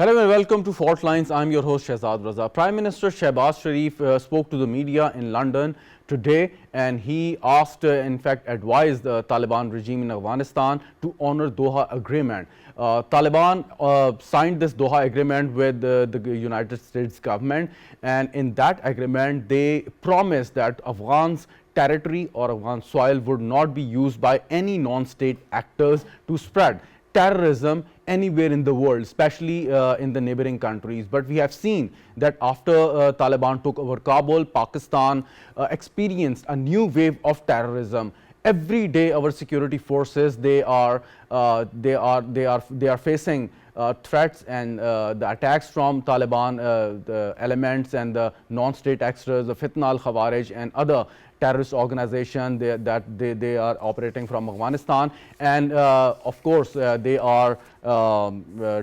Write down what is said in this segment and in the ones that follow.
Hello and welcome to Faultlines. I'm your host Shahzad Raza. Prime Minister Shehbaz Sharif spoke to the media in London today, and he asked, in fact, advised the Taliban regime in Afghanistan to honor Doha Agreement. Taliban signed this Doha Agreement with the United States government, and in that agreement, they promised that Afghans' territory or Afghan soil would not be used by any non-state actors to spread terrorism anywhere in the world, especially in the neighboring countries. But we have seen that after Taliban took over Kabul, Pakistan experienced a new wave of terrorism. Every day, our security forces they are facing threats and the attacks from Taliban the elements and the non-state actors, the Fitna al-Khawarij and other terrorist organization they are operating from Afghanistan, and of course they are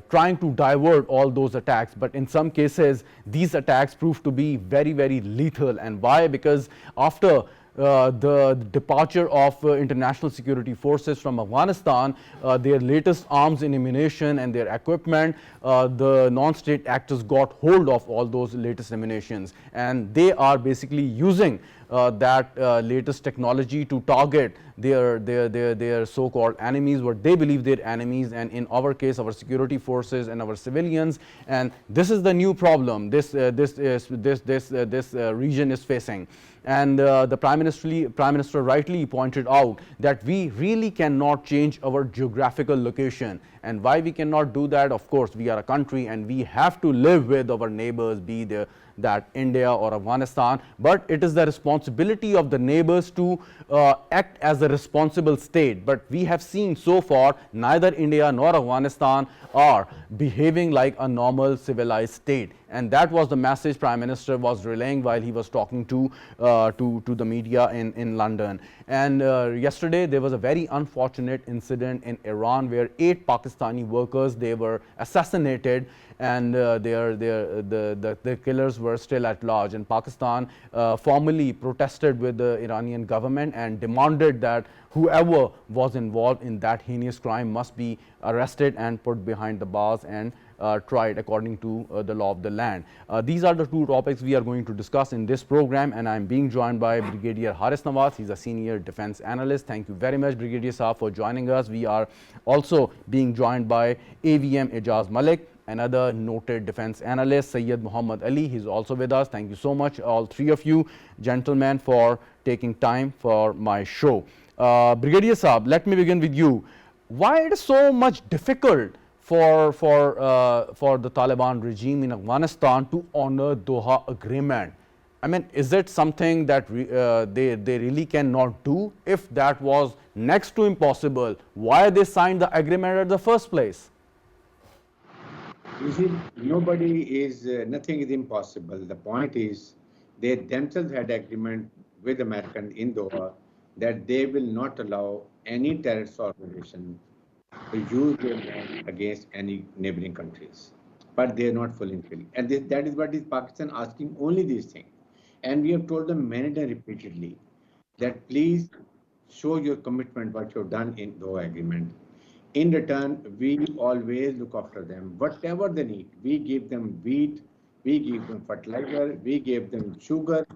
trying to divert all those attacks, but in some cases these attacks prove to be very lethal. And why? Because after the departure of international security forces from Afghanistan, their latest arms and ammunition and their equipment, the non-state actors got hold of all those latest ammunitions, and they are basically using that latest technology to target their so-called enemies, what they believe their enemies, and in our case, our security forces and our civilians. And this is the new problem this region is facing. And the Prime Minister rightly pointed out that we really cannot change our geographical location. And why we cannot do that? Of course, we are a country and we have to live with our neighbors, be that India or Afghanistan, but it is the responsibility of the neighbors to act as a responsible state. But we have seen so far neither India nor Afghanistan are behaving like a normal civilized state, and that was the message Prime Minister was relaying while he was talking to the media in London. And yesterday there was a very unfortunate incident in Iran where 8 Pakistani workers, they were assassinated, and the killers were still at large. And Pakistan formally protested with the Iranian government and demanded that whoever was involved in that heinous crime must be arrested and put behind the bars and tried according to the law of the land. These are the two topics we are going to discuss in this program, and I am being joined by Brigadier Nawaz. He's a senior defense analyst. Thank you very much, Brigadier Saab, for joining us. We are also being joined by AVM Ijaz Malik, another noted defense analyst. Sayyid Muhammad Ali, he's also with us. Thank you so much, all three of you gentlemen, for taking time for my show. Brigadier Saab, let me begin with you. Why it is so much difficult for the Taliban regime in Afghanistan to honor Doha Agreement? I mean, is it something that they really cannot do? If that was next to impossible, why they signed the agreement at the first place? You see, nothing is impossible. The point is, they themselves had agreement with American in Doha that they will not allow any terrorist organization to use their land against any neighboring countries. But they are not fulfilling. And that is what is Pakistan asking only these things. And we have told them many times repeatedly that please show your commitment, what you have done in Doha agreement. In return, we always look after them. Whatever they need, we give them wheat, we give them fertilizer, we gave them sugar,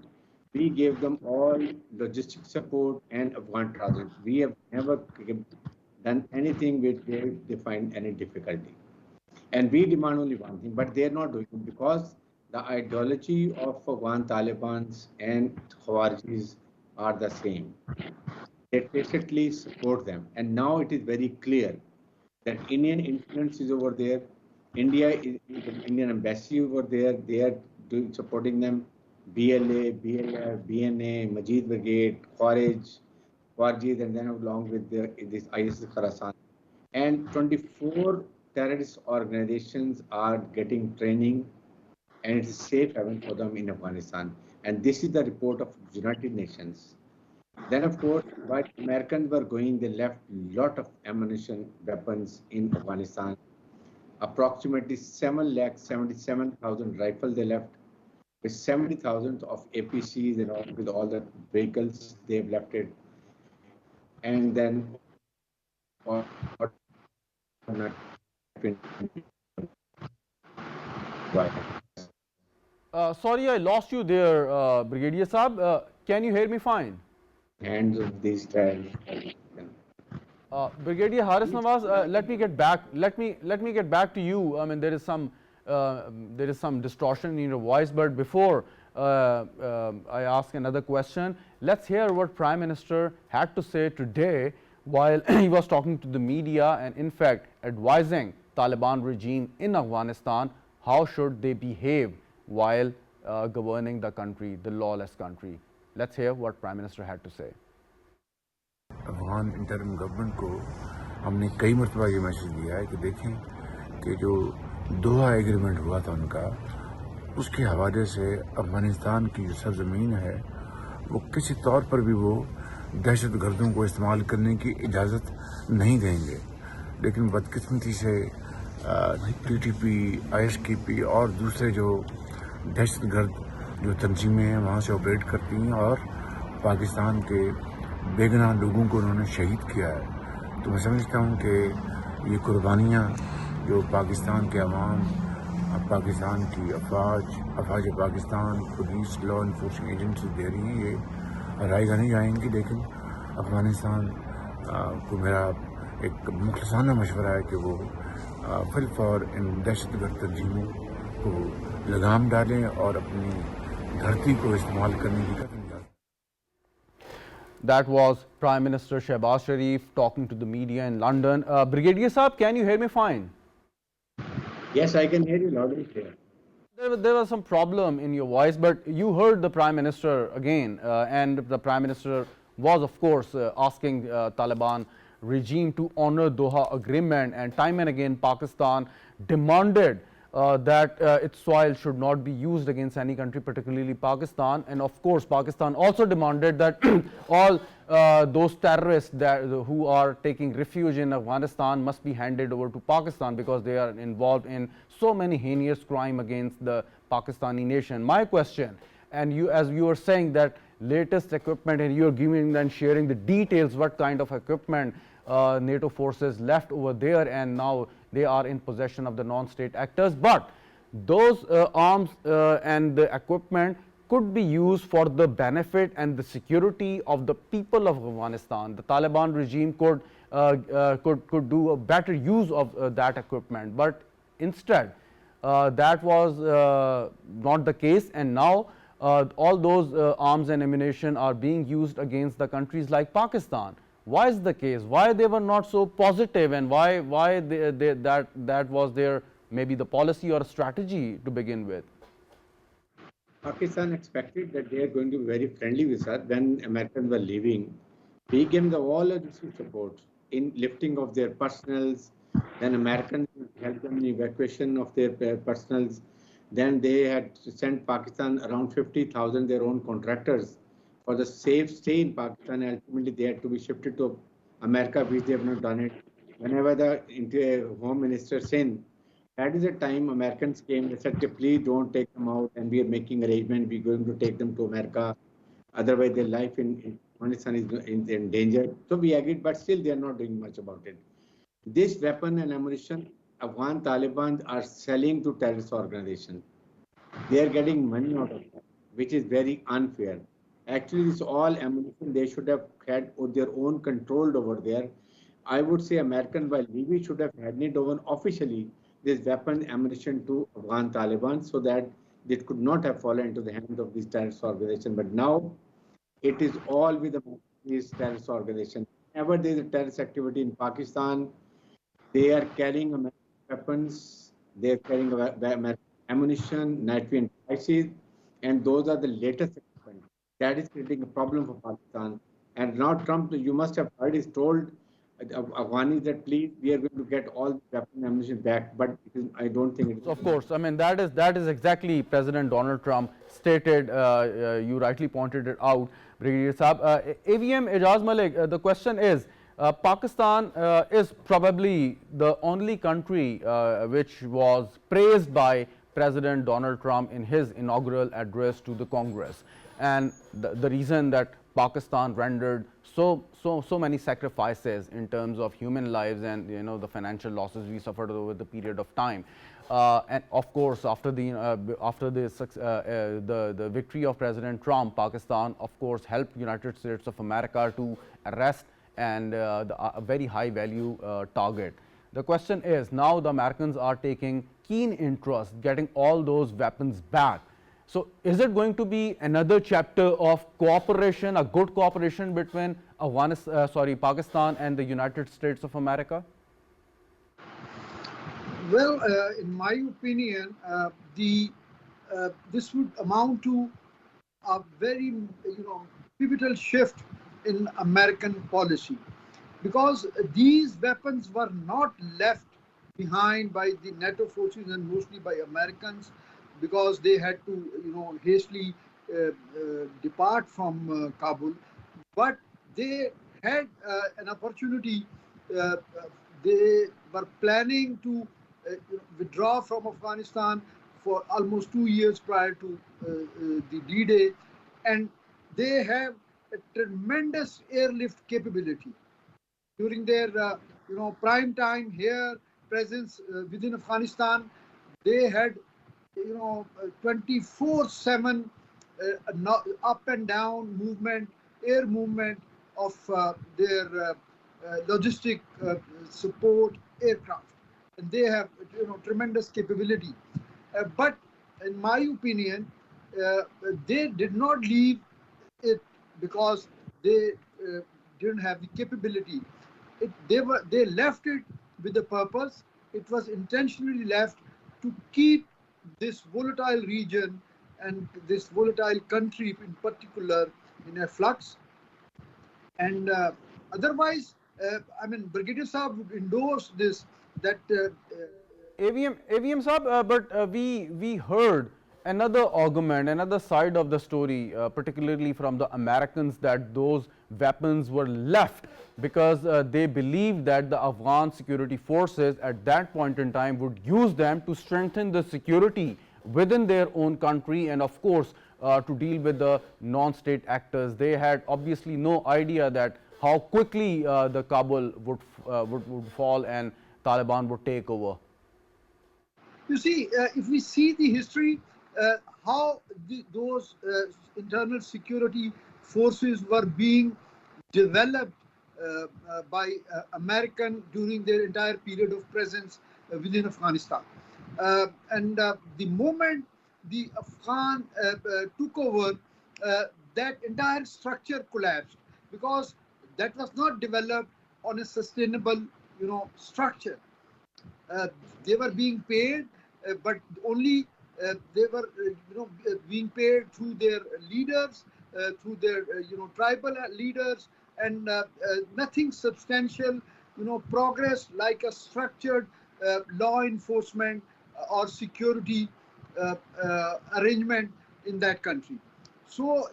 we gave them all logistic support and Afghan transit. We have never done anything which they find any difficulty. And we demand only one thing, but they are not doing it because the ideology of Afghan Talibans and Khawarijis are the same. They tacitly support them. And now it is very clear that Indian influence is over there. India is the Indian embassy over there. They are supporting them. BLA, BLF, BNA, Majid Brigade, Khawarij, and then along with this ISIS Khorasan. And 24 terrorist organizations are getting training, and it is safe haven for them in Afghanistan. And this is the report of United Nations. Then, of course, while Americans were going, they left a lot of ammunition, weapons in Afghanistan. Approximately 7,77,000 rifles they left, with 70,000 of APCs and all, with all the vehicles they've left it. And then Right. Sorry, I lost you there, Brigadier Saab. Can you hear me fine? Hands of these terrorists. Brigadier Haris Nawaz, let me get back. Let me get back to you. I mean, there is some distortion in your voice. But before I ask another question, let's hear what Prime Minister had to say today while he was talking to the media and, in fact, advising Taliban regime in Afghanistan how should they behave while governing the country, the lawless country. Let's hear what Prime Minister had to say. Afghan interim government को हमने कई मरतबा ये message दिया है कि देखें कि जो दोहा एग्रीमेंट हुआ था उनका, उसके हवाले से अफगानिस्तान की जो सरजमीन है वो किसी तौर पर भी वो दहशत गर्दों को इस्तेमाल करने की इजाज़त नहीं देंगे। लेकिन बदकिस्मती से टीटीपी, आईएसटीपी और दूसरे जो दहशत गर्द जो तंजीमें हैं वहाँ से ऑपरेट करती हैं और पाकिस्तान के बेगुनाह लोगों को उन्होंने शहीद किया है। तो मैं समझता हूँ कि ये कुर्बानियाँ जो पाकिस्तान के अवाम, पाकिस्तान की अफवाज Pakistan, police, law enforcing agency दे रही हैं, ये रायगा नहीं जाएंगी। लेकिन अफगानिस्तान को मेरा एक मुखलसाना मशवरा है कि वो फिल फौर इन दहशतगर्द तंजीमों को लगाम डालें और अपनी धरती को इस्तेमाल करने की कदम डालें। That was Prime Minister Shehbaz Sharif talking to the media in London. Brigadier Saab, can you hear me fine? Yes, I can hear you loud and clear. There was some problem in your voice, but you heard the Prime Minister again, and the Prime Minister was, of course, asking Taliban regime to honor Doha Agreement, and time and again Pakistan demanded that its soil should not be used against any country, particularly Pakistan. And of course, Pakistan also demanded that all those terrorists who are taking refuge in Afghanistan must be handed over to Pakistan because they are involved in so many heinous crimes against the Pakistani nation. My question, and you, as you were saying that latest equipment, and you are giving and sharing the details what kind of equipment NATO forces left over there, and now they are in possession of the non-state actors. But those arms and the equipment could be used for the benefit and the security of the people of Afghanistan. The Taliban regime could do a better use of that equipment, but instead that was not the case, and now all those arms and ammunition are being used against the countries like Pakistan. Why is the case? Why they were not so positive, and why that was their maybe the policy or strategy to begin with? Pakistan expected that they are going to be very friendly with us when Americans were leaving. We gave them all logistic support in lifting of their personals. Then Americans helped them in evacuation of their personals. Then they had sent Pakistan around 50,000 their own contractors for the safe stay in Pakistan. Ultimately, they had to be shifted to America, which they have not done it. Whenever the Home Minister sent, that is the time Americans came. They said, please don't take them out, and we are making arrangement. We're going to take them to America. Otherwise, their life in Afghanistan is in danger. So we agreed, but still they are not doing much about it. This weapon and ammunition, Afghan Taliban are selling to terrorist organizations. They are getting money out of that, which is very unfair. Actually, this all ammunition they should have had their own control over there. I would say American, while Libya should have handed over officially this weapon ammunition to Afghan Taliban so that it could not have fallen into the hands of this terrorist organization. But now it is all with these terrorist organization. Whenever there is a terrorist activity in Pakistan, they are carrying American weapons, they are carrying American ammunition, nitrogen devices, and those are the latest equipment. That is creating a problem for Pakistan. And now Trump, you must have heard, is told Afghanis that please, we are going to get all the weapon ammunition back, but I don't think it is. Of course, I mean that is exactly President Donald Trump stated. You rightly pointed it out, Brigadier Saab. AVM Ijaz Malik, the question is, Pakistan is probably the only country which was praised by President Donald Trump in his inaugural address to the Congress, and the reason that Pakistan rendered so many sacrifices in terms of human lives and the financial losses we suffered over the period of time. And of course, after the victory of President Trump, Pakistan, of course, helped United States of America to arrest and a very high value target. The question is, now the Americans are taking keen interest getting all those weapons back. So is it going to be another chapter of cooperation, a good cooperation between Pakistan and the United States of America? Well, in my opinion, this would amount to a very pivotal shift in American policy, because these weapons were not left behind by the NATO forces and mostly by Americans, because they had to hastily depart from Kabul, but they had an opportunity. They were planning to withdraw from Afghanistan for almost 2 years prior to the D-Day, and they have a tremendous airlift capability. During their prime time here presence within Afghanistan, they had 24/7 up and down movement, air movement of their logistic support aircraft, and they have tremendous capability. But in my opinion, they did not leave it because they didn't have the capability. They left it with a purpose. It was intentionally left to keep this volatile region and this volatile country in particular in a flux. And otherwise, Brigadier Saab would endorse this, that AVM Saab, but we heard another argument, another side of the story, particularly from the Americans, that those weapons were left because they believed that the Afghan security forces at that point in time would use them to strengthen the security within their own country, and of course to deal with the non-state actors. They had obviously no idea that how quickly the Kabul would fall and Taliban would take over. You see, if we see the history, how those internal security forces were being developed by American during their entire period of presence within Afghanistan. And the moment the Afghan took over, that entire structure collapsed, because that was not developed on a sustainable, structure. They were being paid, but only they were, being paid through their leaders, through their, tribal leaders, and nothing substantial, progress like a structured law enforcement or security arrangement in that country. So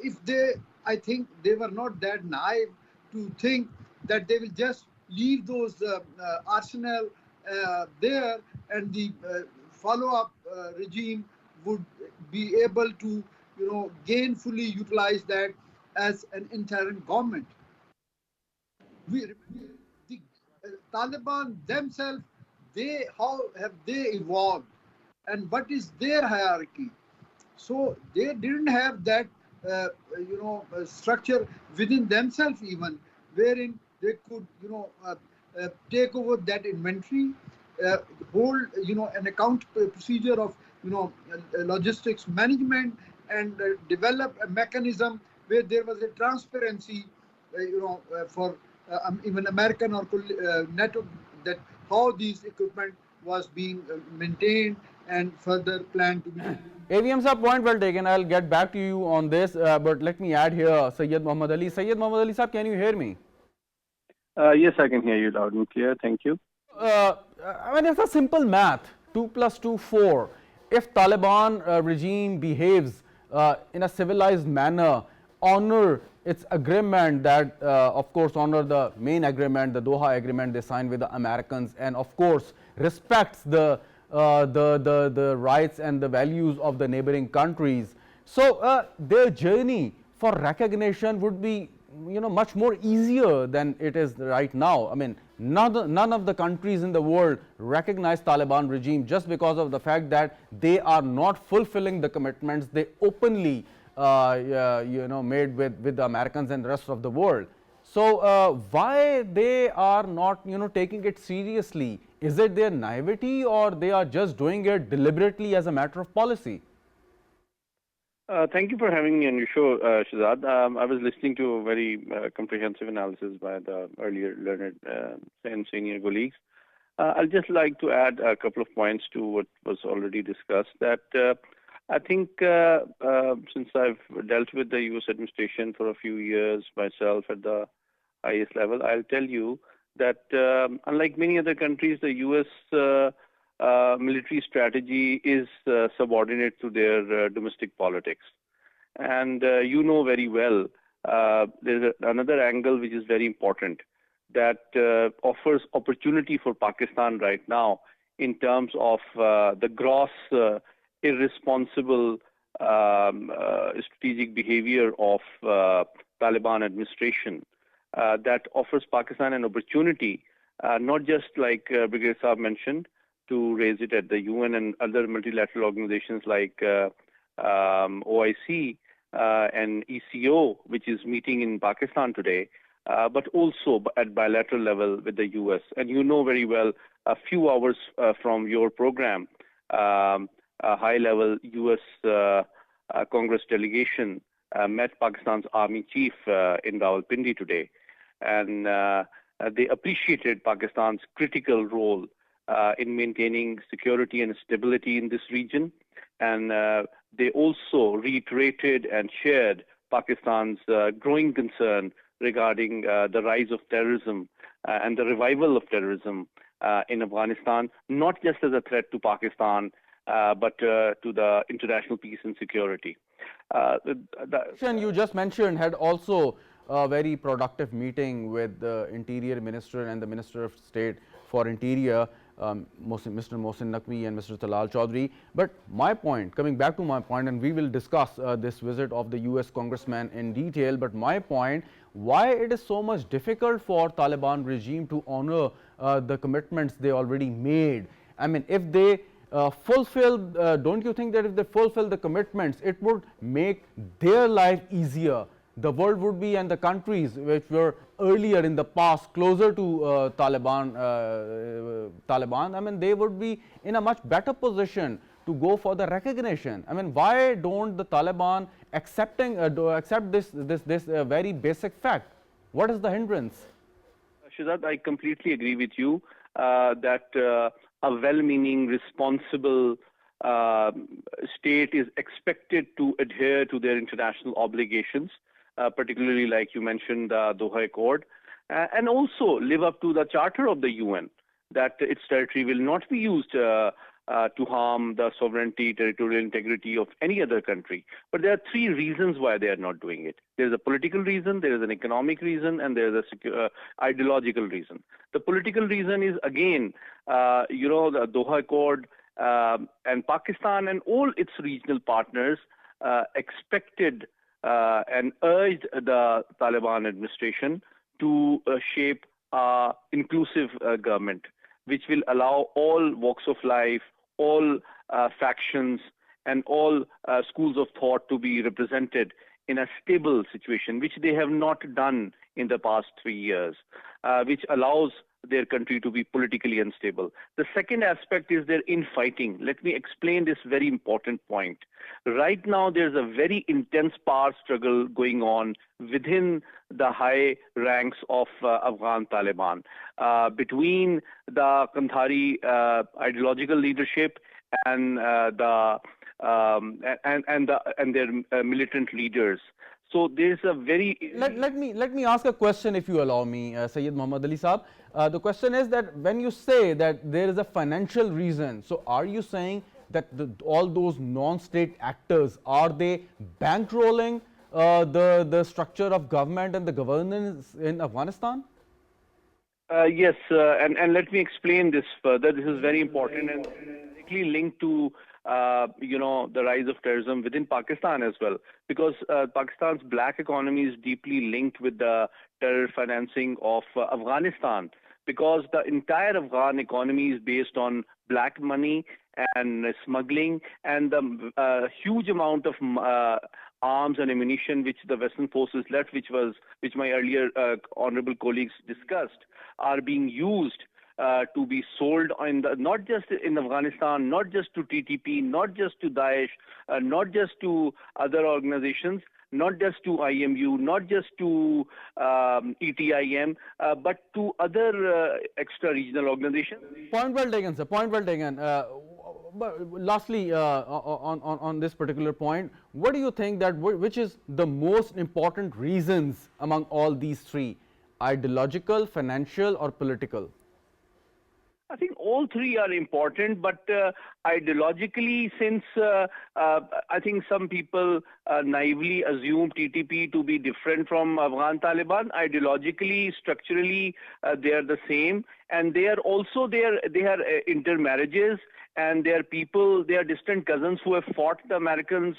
I think they were not that naive to think that they will just leave those arsenal there, and the follow-up regime would be able to, gainfully utilize that as an interim government. The Taliban themselves, how have they evolved, and what is their hierarchy? So they didn't have that, structure within themselves even, wherein they could, take over that inventory, hold, an account procedure of, logistics management, and develop a mechanism where there was a transparency, for even American or NATO, that how these equipment was being maintained and further planned to be. AVM Saab, point well taken. I'll get back to you on this, but let me add here Sayyid Muhammad Ali. Sayyid Muhammad Ali Saab, can you hear me? Yes, I can hear you loud and clear. Thank you. It's a simple math. 2 + 2 = 4. If Taliban regime behaves in a civilized manner, honor its agreement, that of course honor the main agreement, the Doha agreement they signed with the Americans, and of course respects the rights and the values of the neighboring countries. So their journey for recognition would be much more easier than it is right now. None of the countries in the world recognize Taliban regime just because of the fact that they are not fulfilling the commitments they openly made with the Americans and the rest of the world. So why they are not taking it seriously? Is it their naivety, or they are just doing it deliberately as a matter of policy? Thank you for having me on your show, Shahzad. I was listening to a very comprehensive analysis by the earlier learned and senior colleagues. I'll just like to add a couple of points to what was already discussed. That I think since I've dealt with the U.S. administration for a few years myself at the highest level, I'll tell you that unlike many other countries, the U.S. Military strategy is subordinate to their domestic politics. And you know very well, there's another angle which is very important that offers opportunity for Pakistan right now in terms of the gross irresponsible strategic behavior of Taliban administration that offers Pakistan an opportunity, not just like Brigadier Saab mentioned, to raise it at the UN and other multilateral organizations like OIC and ECO, which is meeting in Pakistan today, but also at bilateral level with the US. And you know very well, a few hours from your program, a high-level US Congress delegation met Pakistan's Army Chief in Rawalpindi today. And they appreciated Pakistan's critical role in maintaining security and stability in this region. And they also reiterated and shared Pakistan's growing concern regarding the rise of terrorism and the revival of terrorism in Afghanistan, not just as a threat to Pakistan, but to the international peace and security. You just mentioned had also a very productive meeting with the Interior Minister and the Minister of State for Interior, Mr. Mohsin Naqvi and Mr. Talal Chaudhry. But my point, coming back to my point, and we will discuss this visit of the US congressman in detail, but my point, why it is so much difficult for Taliban regime to honor the commitments they already made. I mean, if they fulfill, don't you think that if they fulfill the commitments, it would make their life easier? The world would be, and the countries which were earlier in the past closer to Taliban, I mean, they would be in a much better position to go for the recognition. I mean, why don't the Taliban accept this very basic fact? What is the hindrance? Shahzad, I completely agree with you that a well-meaning, responsible state is expected to adhere to their international obligations, particularly like you mentioned, the Doha Accord, and also live up to the Charter of the UN, that its territory will not be used to harm the sovereignty, territorial integrity of any other country. But there are three reasons why they are not doing it. There's a political reason, there is an economic reason, and there's a ideological reason. The political reason is, again, the Doha Accord and Pakistan and all its regional partners expected and urged the Taliban administration to shape an inclusive government, which will allow all walks of life, all factions, and all schools of thought to be represented in a stable situation, which they have not done in the past 3 years, which allows their country to be politically unstable. The second aspect is their infighting. Let me explain this very important point. Right now, there's a very intense power struggle going on within the high ranks of Afghan Taliban between the Kandhari ideological leadership and their militant leaders. So there's a very let me ask a question, if you allow me, Sayyid Muhammad Ali Saab. The question is that when you say that there is a financial reason, so are you saying that all those non-state actors, are they bankrolling the structure of government and the governance in Afghanistan? Yes, and let me explain this further. This is very important and directly linked to the rise of terrorism within Pakistan as well, because Pakistan's black economy is deeply linked with the terror financing of Afghanistan, because the entire Afghan economy is based on black money and smuggling, and the huge amount of arms and ammunition which the Western forces left, which my earlier honorable colleagues discussed, are being used to be sold not just in Afghanistan, not just to TTP, not just to Daesh, not just to other organizations, not just to IMU, not just to ETIM, but to other extra-regional organizations. Point well taken, sir. Point well taken. But lastly, on this particular point, what do you think that which is the most important reasons among all these three? Ideological, financial, or political? I think all three are important, but ideologically, since I think some people naively assume TTP to be different from Afghan Taliban, ideologically, structurally, they are the same, and they are also they are intermarriages, and they are people, they are distant cousins who have fought the Americans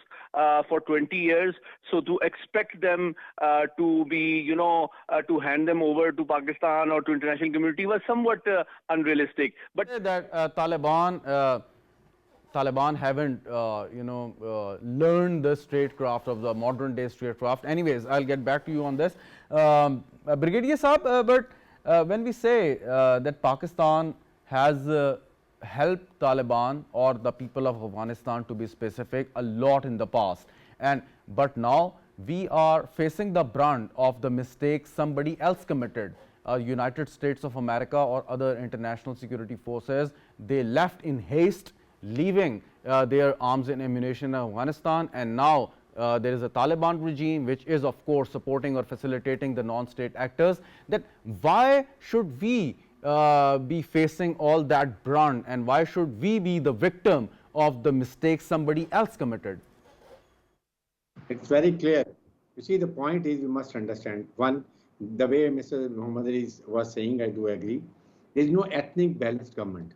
for 20 years. So to expect them to be, to hand them over to Pakistan or to international community was somewhat unrealistic. But that Taliban haven't, learned the statecraft of the modern day statecraft. Anyways, I'll get back to you on this. Brigadier Saab, but when we say that Pakistan has helped Taliban or the people of Afghanistan, to be specific, a lot in the past, but now we are facing the brunt of the mistakes somebody else committed. United States of America or other international security forces, they left in haste, leaving their arms and ammunition in Afghanistan, and now there is a Taliban regime which is of course supporting or facilitating the non-state actors. That why should we be facing all that brunt, and why should we be the victim of the mistakes somebody else committed? It's very clear. You see, the point is, you must understand, one, the way Mr. Muhammad Ali was saying, I do agree. There is no ethnic balanced government.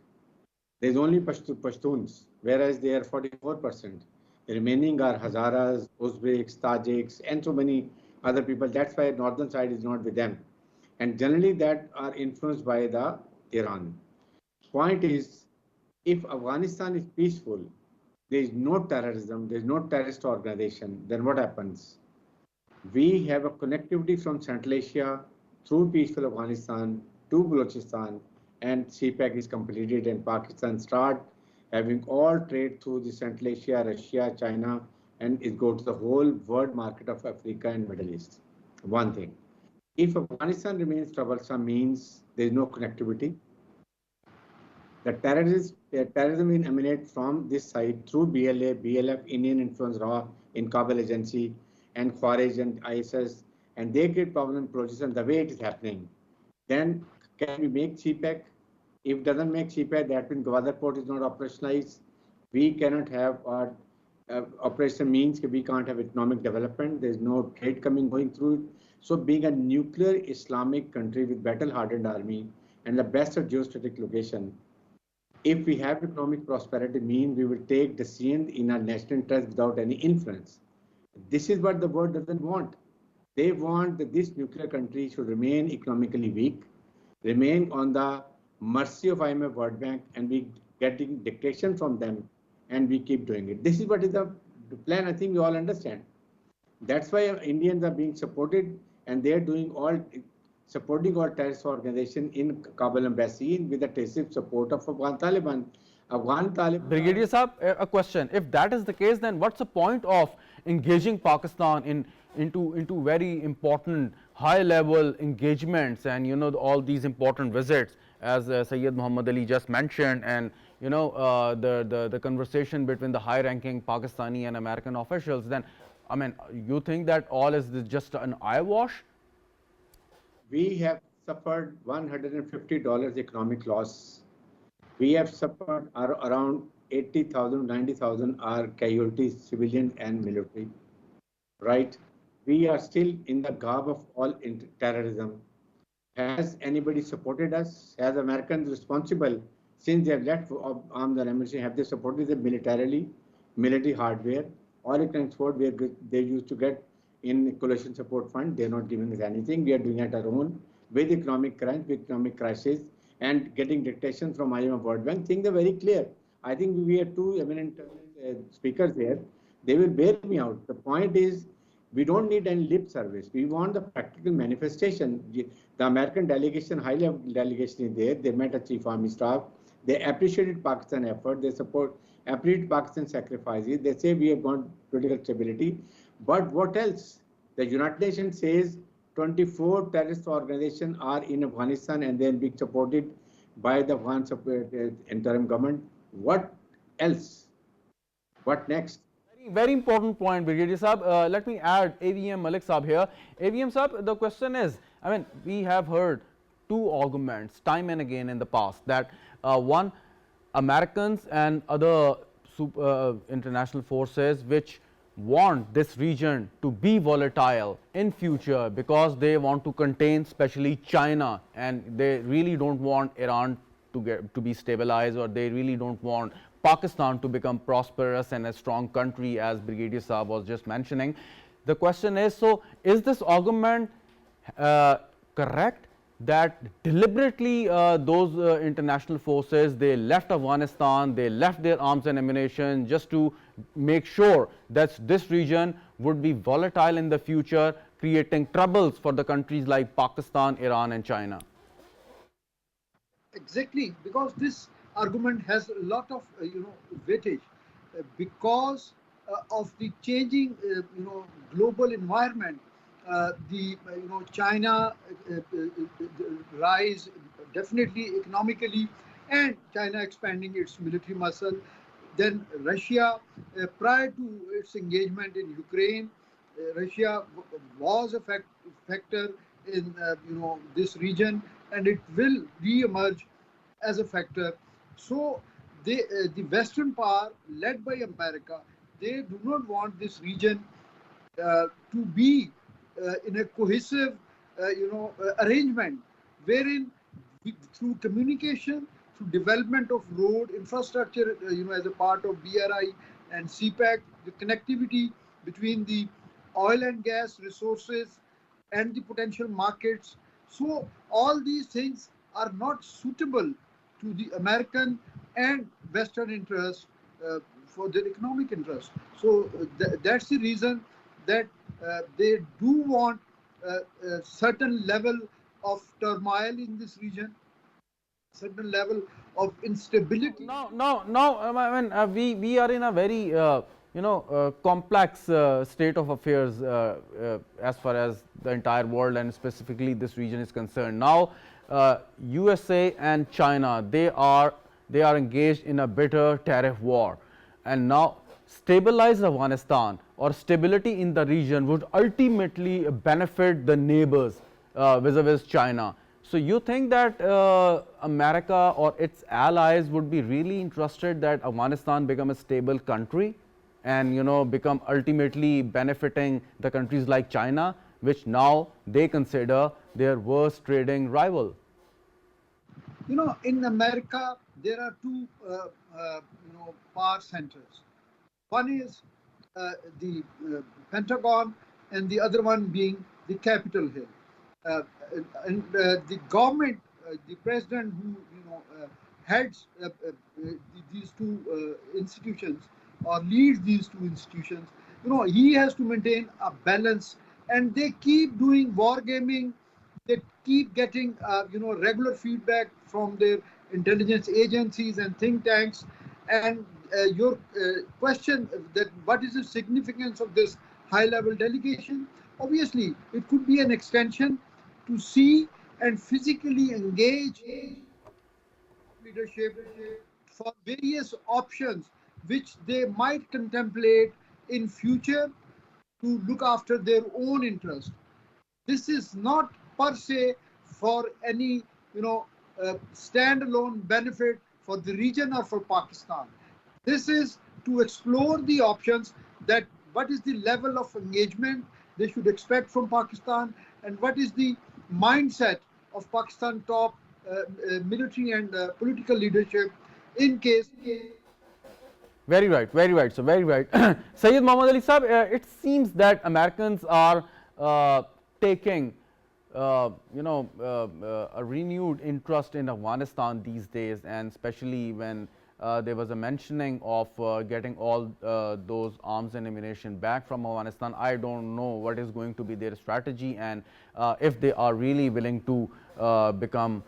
There is only Pashtuns, whereas they are 44%. The remaining are Hazaras, Uzbeks, Tajiks, and so many other people. That's why northern side is not with them. And generally that are influenced by the Iran. Point is, if Afghanistan is peaceful, there is no terrorism, there is no terrorist organization, then what happens? We have a connectivity from Central Asia through peaceful Afghanistan to Balochistan, and CPEC is completed, and Pakistan start having all trade through the Central Asia, Russia, China, and it go to the whole world market of Africa and Middle East. One thing. If Afghanistan remains troublesome, means there is no connectivity. The terrorism will emanate from this side through BLA, BLF, Indian influence raw in Kabul agency, and Khawarij and ISIS, and they create problem in Balochistan the way it is happening. Then can we make CPEC? If it doesn't make CPEC, that means Gwadar port is not operationalized. We cannot have our operation means we can't have economic development. There's no trade going through it. So being a nuclear Islamic country with battle-hardened army and the best of geostrategic location, if we have economic prosperity, means we will take decisions in our national interest without any influence. This is what the world doesn't want. They want that this nuclear country should remain economically weak, remain on the mercy of IMF, World Bank, and be getting dictation from them, and we keep doing it. This is what is the plan. I think we all understand. That's why Indians are being supported, and they are doing supporting all terrorist organization in Kabul embassy with the tacit support of Afghan Taliban. Brigadier Saab, a question. If that is the case, then what's the point of engaging Pakistan into very important high-level engagements and all these important visits, as Sayyid Muhammad Ali just mentioned, and the conversation between the high-ranking Pakistani and American officials? Then, I mean, you think that all is just an eyewash? We have suffered $150 economic loss. We have suffered around 80,000, 90,000 are casualties, civilian and military, right? We are still in the garb of all terrorism. Has anybody supported us? Has Americans responsible, since they have left arms and ammunition, have they supported them militarily, military hardware, or electronic support where they used to get in coalition support fund? They're not giving us anything. We are doing it our own. with economic crunch, with economic crisis, and getting dictation from IMF World Bank. Things are very clear. I think we have two eminent speakers here. They will bear me out. The point is, we don't need any lip service. We want the practical manifestation. The American delegation, high level delegation is there. They met a chief army staff. They appreciated Pakistan effort. They appreciate Pakistan sacrifices. They say we have got political stability. But what else? The United Nations says 24 terrorist organizations are in Afghanistan and then being supported by the Afghan interim government. What else? What next? Very important point, Brigadier Saab. Let me add AVM Malik Saab here. AVM Saab, the question is, I mean, we have heard two arguments time and again in the past that one, Americans and other international forces which want this region to be volatile in future because they want to contain especially China, and they really don't want Iran to be stabilized, or they really don't want Pakistan to become prosperous and a strong country, as Brigadier Saab was just mentioning. The question is, so is this argument correct that deliberately those international forces, they left Afghanistan, they left their arms and ammunition just to make sure that this region would be volatile in the future, creating troubles for the countries like Pakistan, Iran and China? Exactly, because this argument has a lot of weightage because of the changing global environment. The China rise definitely economically, and China expanding its military muscle. Then Russia, prior to its engagement in Ukraine, Russia was a factor in this region, and it will re-emerge as a factor. So the Western power led by America, they do not want this region to be in a cohesive arrangement wherein through communication, through development of road infrastructure, as a part of BRI and CPEC, the connectivity between the oil and gas resources and the potential markets. So all these things are not suitable to the American and Western interests for their economic interests. So that's the reason that they do want a certain level of turmoil in this region, certain level of instability. Now, I mean, we are in a very complex state of affairs as far as the entire world and specifically this region is concerned. Now, USA and China, they are engaged in a bitter tariff war, and now stabilize Afghanistan or stability in the region would ultimately benefit the neighbors vis-a-vis China. So you think that America or its allies would be really interested that Afghanistan become a stable country and become ultimately benefiting the countries like China, which now they consider their worst trading rival? In America, there are two power centers. One is the Pentagon, and the other one being the Capitol Hill. And the government, the president who heads these two institutions or leads these two institutions, he has to maintain a balance, and they keep doing wargaming. They keep getting regular feedback from their intelligence agencies and think tanks. And your question that what is the significance of this high-level delegation? Obviously, it could be an extension to see and physically engage leadership for various options which they might contemplate in future to look after their own interest. This is not per se for any standalone benefit for the region or for Pakistan. This is to explore the options that what is the level of engagement they should expect from Pakistan, and what is the mindset of Pakistan top military and political leadership in case. Very right, very right. So very right. Sayyid Muhammad Ali Sahab, it seems that Americans are taking a renewed interest in Afghanistan these days, and especially when there was a mentioning of getting all those arms and ammunition back from Afghanistan. I don't know what is going to be their strategy, and if they are really willing to become,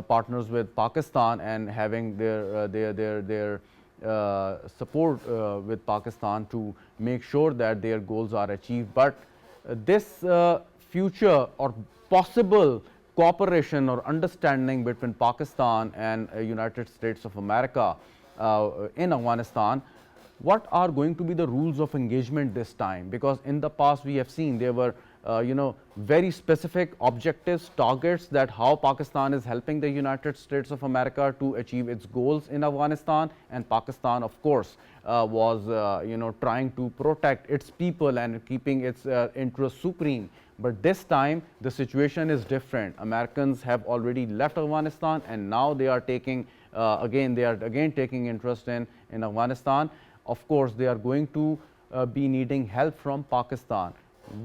partners with Pakistan and having their support with Pakistan to make sure that their goals are achieved. But this future or possible cooperation or understanding between Pakistan and United States of America in Afghanistan, what are going to be the rules of engagement this time? Because in the past we have seen there were very specific objectives, targets, that how Pakistan is helping the United States of America to achieve its goals in Afghanistan, and Pakistan of course was trying to protect its people and keeping its interests supreme. But this time the situation is different. Americans have already left Afghanistan, and now they are taking taking interest in Afghanistan. Of course they are going to be needing help from Pakistan.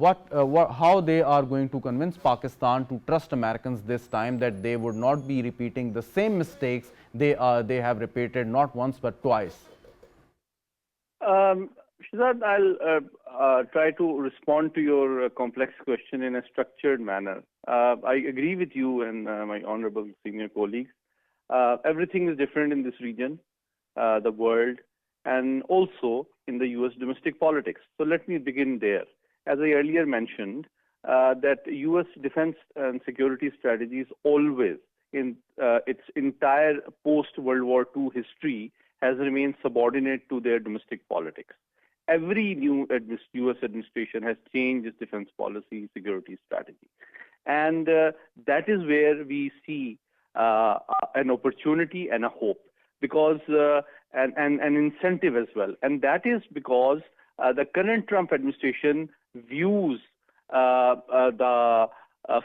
How they are going to convince Pakistan to trust Americans this time, that they would not be repeating the same mistakes they have repeated not once but twice? Shahzad, I'll try to respond to your complex question in a structured manner. I agree with you and my honorable senior colleagues. Everything is different in this region, the world, and also in the U.S. domestic politics. So let me begin there. As I earlier mentioned, that U.S. defense and security strategies always, in its entire post-World War II history, has remained subordinate to their domestic politics. Every new U.S. administration has changed its defense policy, security strategy. And that is where we see an opportunity and a hope, because and an incentive as well. And that is because the current Trump administration views the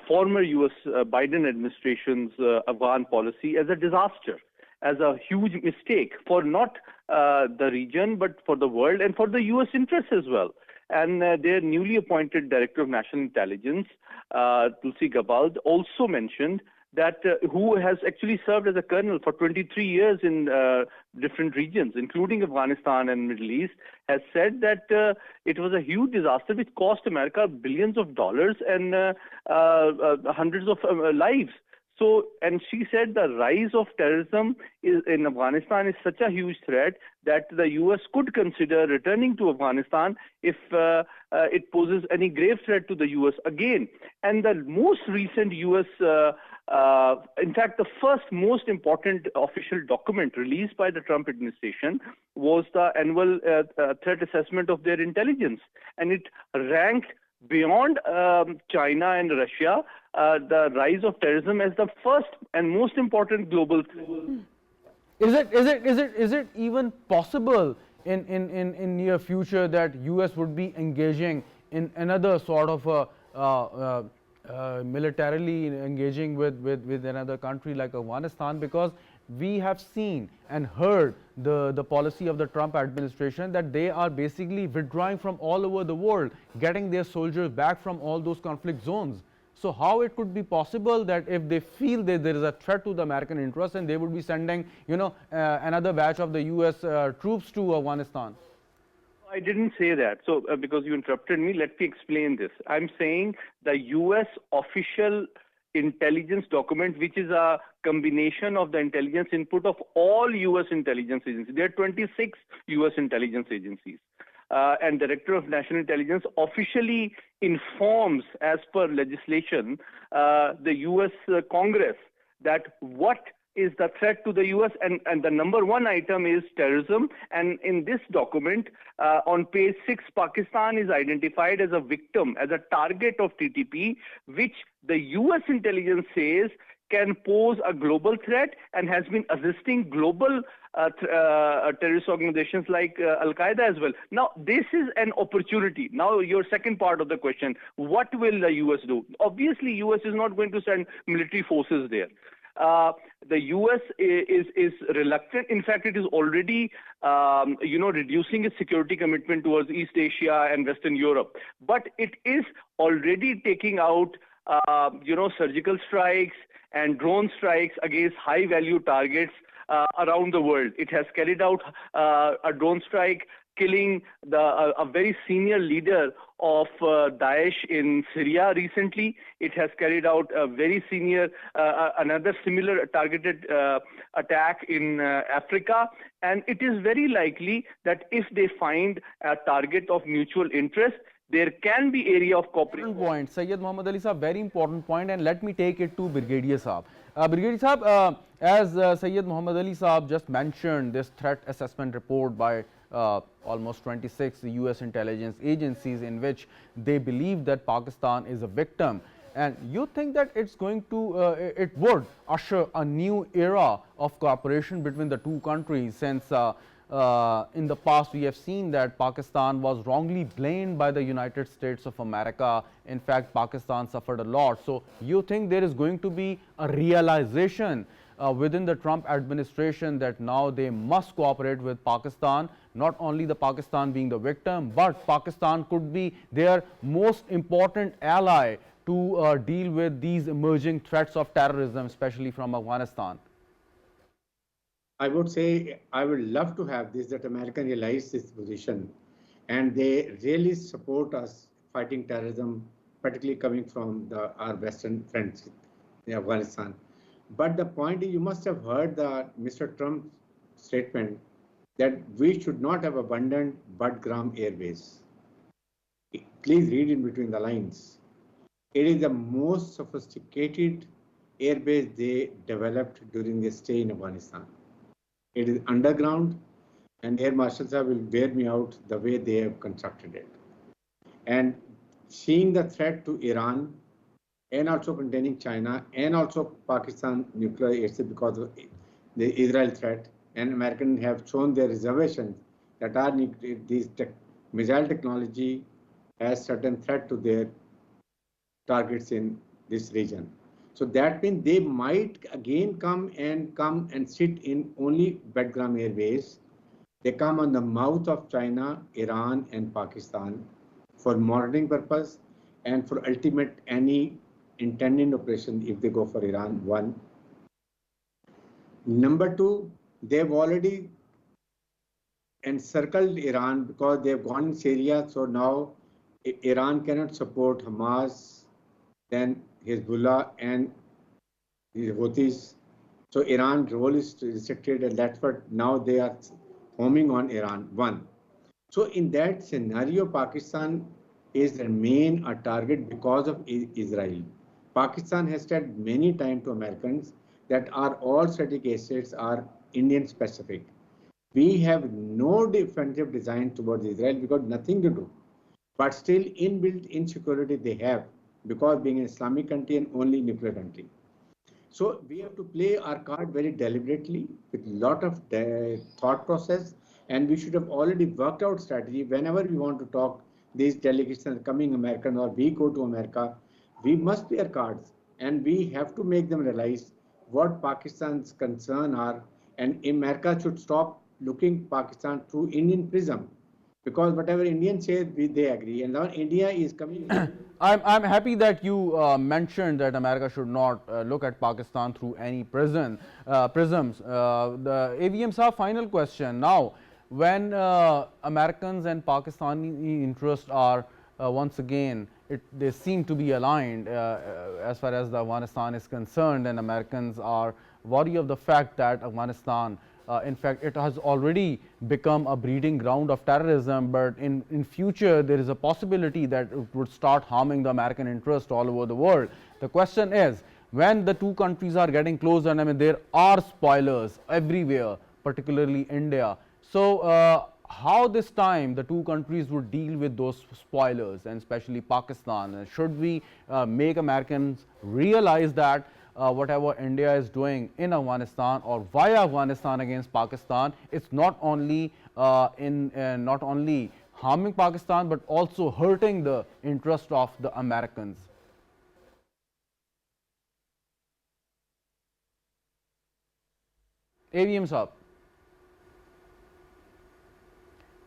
former U.S. Biden administration's Afghan policy as a disaster, as a huge mistake for not the region, but for the world and for the U.S. interests as well. And their newly appointed Director of National Intelligence, Tulsi Gabbard, also mentioned that who has actually served as a colonel for 23 years in different regions, including Afghanistan and Middle East, has said that it was a huge disaster which cost America billions of dollars and hundreds of lives. So, and she said the rise of terrorism in Afghanistan is such a huge threat that the U.S. could consider returning to Afghanistan if it poses any grave threat to the U.S. again. And the most recent U.S. In fact, the first most important official document released by the Trump administration was the annual threat assessment of their intelligence. And it ranked beyond China and Russia, the rise of terrorism as the first and most important global threat. Is it even possible in near future that U.S. would be engaging in another sort of militarily engaging with another country like Afghanistan? Because we have seen and heard the policy of the Trump administration that they are basically withdrawing from all over the world, getting their soldiers back from all those conflict zones. So how it could be possible that if they feel that there is a threat to the American interest, and they would be sending another batch of the U.S. troops to Afghanistan? I didn't say that. So because you interrupted me, let me explain this. I'm saying the U.S. official intelligence document, which is a combination of the intelligence input of all U.S. intelligence agencies. There are 26 U.S. intelligence agencies. And Director of National Intelligence officially informs, as per legislation, the U.S. Congress that what is the threat to the U.S. and the number one item is terrorism. And in this document, on page 6, Pakistan is identified as a victim, as a target of TTP, which the U.S. intelligence says can pose a global threat and has been assisting global terrorist organizations like Al-Qaeda as well. Now, this is an opportunity. Now, your second part of the question, what will the U.S. do? Obviously, U.S. is not going to send military forces there. the US is reluctant. In fact, it is already reducing its security commitment towards East Asia and Western Europe. But it is already taking out surgical strikes and drone strikes against high-value targets around the world. It has carried out a drone strike killing a very senior leader of Daesh in Syria recently. It has carried out a very senior, another similar targeted attack in Africa. And it is very likely that if they find a target of mutual interest, there can be area of cooperation. Important point, Sayyid Muhammad Ali Saab, very important point, and let me take it to Brigadier Saab. Brigadier Saab, as Sayyid Muhammad Ali Saab just mentioned, this threat assessment report by almost 26 US intelligence agencies in which they believe that Pakistan is a victim. And you think that it's going to, it would usher a new era of cooperation between the two countries, since in the past we have seen that Pakistan was wrongly blamed by the United States of America. In fact, Pakistan suffered a lot. So you think there is going to be a realization within the Trump administration that now they must cooperate with Pakistan, not only the Pakistan being the victim, but Pakistan could be their most important ally to deal with these emerging threats of terrorism, especially from Afghanistan? I would say I would love to have this, that America realize this position and they really support us fighting terrorism, particularly coming from our Western friends in Afghanistan. But the point is, you must have heard Mr. Trump's statement that we should not have abandoned Budgram Air Base. Please read in between the lines. It is the most sophisticated air base they developed during their stay in Afghanistan. It is underground, and Air Marshal Sir will bear me out the way they have constructed it. And seeing the threat to Iran, and also containing China, and also Pakistan nuclear asset because of the Israel threat, and Americans have shown their reservations that our missile technology has certain threat to their targets in this region. So that means they might again come and sit in only Budgram Air Base. They come on the mouth of China, Iran, and Pakistan for monitoring purpose and for ultimate any intended operation if they go for Iran, one. Number two, they've already encircled Iran because they've gone in Syria. So now Iran cannot support Hamas, then Hezbollah and the Houthis. So Iran's role is restricted, and that's what now they are homing on Iran. One. So in that scenario, Pakistan is remain a target because of Israel. Pakistan has said many times to Americans that our all strategic assets are Indian specific. We have no defensive design towards Israel because nothing to do. But still inbuilt insecurity they have because being an Islamic country and only nuclear country. So we have to play our card very deliberately with a lot of thought process, and we should have already worked out strategy. Whenever we want to talk, these delegations are coming American or we go to America, we must play our cards and we have to make them realize what Pakistan's concerns are, and America should stop looking Pakistan through Indian prism. Because whatever Indians say, they agree. And now India is coming. I'm happy that you mentioned that America should not look at Pakistan through any prisms. The AVM Saab, final question. Now, when Americans and Pakistani interests are once again, they seem to be aligned as far as the Afghanistan is concerned, and Americans are worried of the fact that Afghanistan, in fact, it has already become a breeding ground of terrorism, but in future there is a possibility that it would start harming the American interest all over the world. The question is, when the two countries are getting closer, and I mean there are spoilers everywhere, particularly India. So how this time the two countries would deal with those spoilers, and especially Pakistan? Should we make Americans realize that whatever India is doing in Afghanistan or via Afghanistan against Pakistan, it's not only not only harming Pakistan but also hurting the interest of the Americans? AVM Sahab.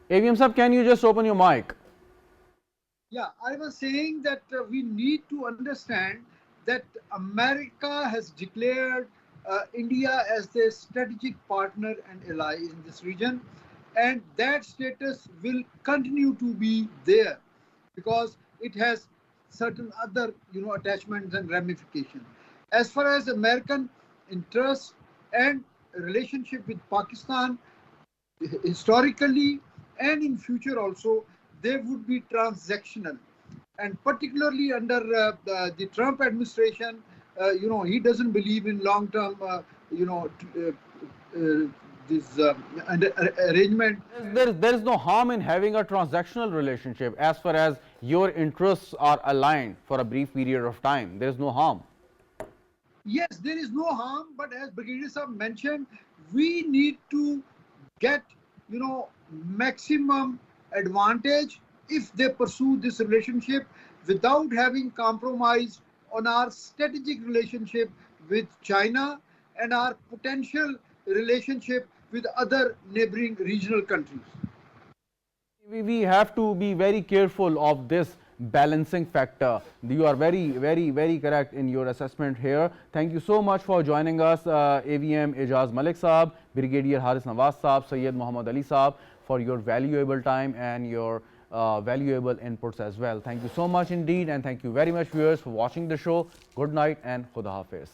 AVM Sahab, can you just open your mic? Yeah, I was saying that we need to understand that America has declared India as their strategic partner and ally in this region, and that status will continue to be there because it has certain other, attachments and ramifications. As far as American interests and relationship with Pakistan, historically and in future also, they would be transactional, and particularly under the Trump administration, he doesn't believe in long term this arrangement. There is no harm in having a transactional relationship as far as your interests are aligned for a brief period of time. There is no harm. Yes, there is no harm, but as Brigadier Saab mentioned, we need to get, maximum advantage if they pursue this relationship without having compromised on our strategic relationship with China and our potential relationship with other neighboring regional countries. We have to be very careful of this balancing factor. You are very correct in your assessment here. Thank you so much for joining us, AVM Ijaz Malik Saab, Brigadier Haris Nawaz Saab, Sayyid Muhammad Ali Saab, for your valuable time and your valuable inputs as well. Thank you so much indeed, and thank you very much viewers for watching the show. Good night and Khuda Hafiz.